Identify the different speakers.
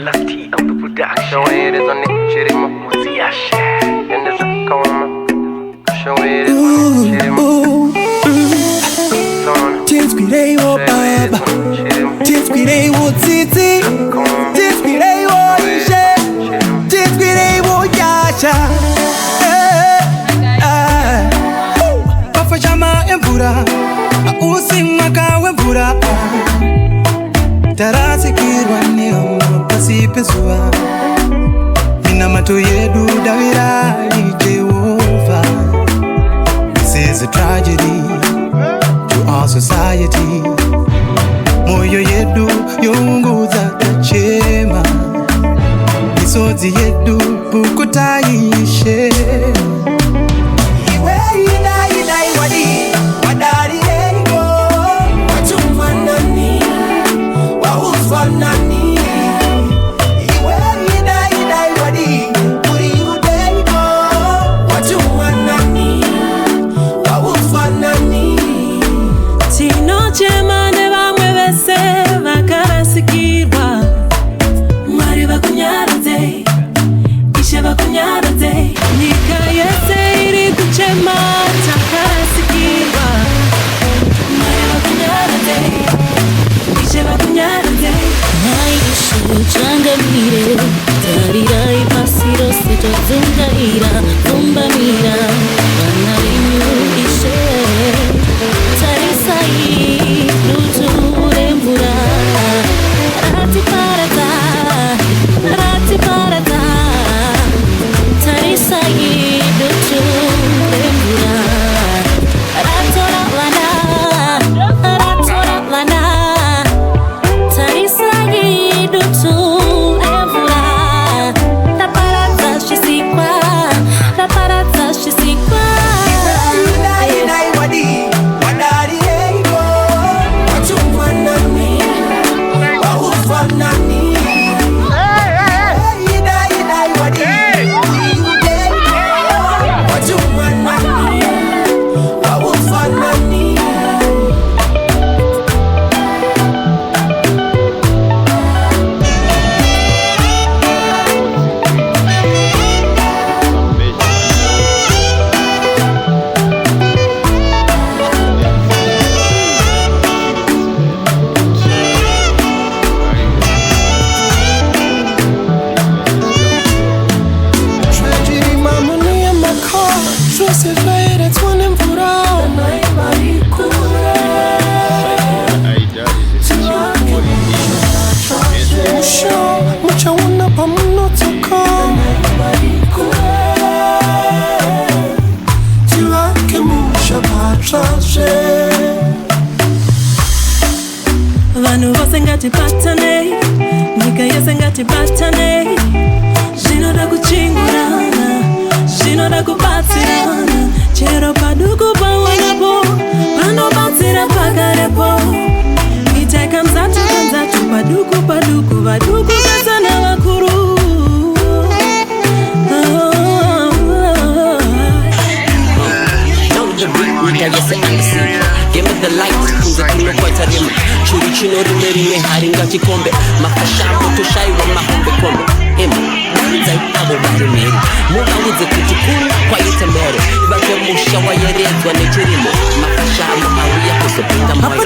Speaker 1: LFT on the production. Show it is on the chirimo. What's your share? And there's a coma. Show it is on the chirimo.
Speaker 2: T'inspirei wo baba, t'inspirei wo titi, t'inspirei wo ishe, t'inspirei wo yasha. Bafashama emvura, usimaka wemvura. Tarasikirwa ni pasipezuwa. Nina mato yedu dawira ni Jehova. This is a tragedy to our society. Moyo yedu yunguza tachema. Misozi yedu bukutaishe. Iwe ina iwadi wadari ego. Watuma nani wauzwa nani. Iwe ina iwadi uri udego. Watuma nani wauzwa nani.
Speaker 3: Tino chemane bamwe bese bakarasikirwa. Mwari bakunyarate, ishe bakunyarate. Nika yese iri kuchema takarasikirwa. Mwari bakunyarate, ishe bakunyarate.
Speaker 4: Maisha changamire, tarira ipasiro sito zungaira, zumbamira, wanarinyu ishe. Tarisai nuture mbura, rati parata, tarisai nuture mbura, ratora lana, tarisai nuture mbura, raparata shisikwa.
Speaker 2: Ina iwadi wadari ego. Watuma nani wauzwa nani. Ina iwadi uri udego. Watuma nani wauzwa nani. Tragedy, my money and my car. Trust is right, that's one in Vura. Show mucha wana pamuno tuko. Tiwa kemusha patraje.
Speaker 3: Vanu vose ngati patane, nika yese ngati batane. Shinoda kuchingurana, shinoda kupatirana. Chero paduku pawanapo, pano patira pagarepo. Iteka mzatu paduku kazana wakuru.
Speaker 5: Give me the light, kunza kino kwa tarimu. Churi chino rime haringa chikombe. Makashamu tushai wa mahombe kombe. Nza abo barimeri. Muga wize kutukuru kwa itemere. Bake musha wa yerezwa nechirimo. Makashamu awia kusopinga mayo.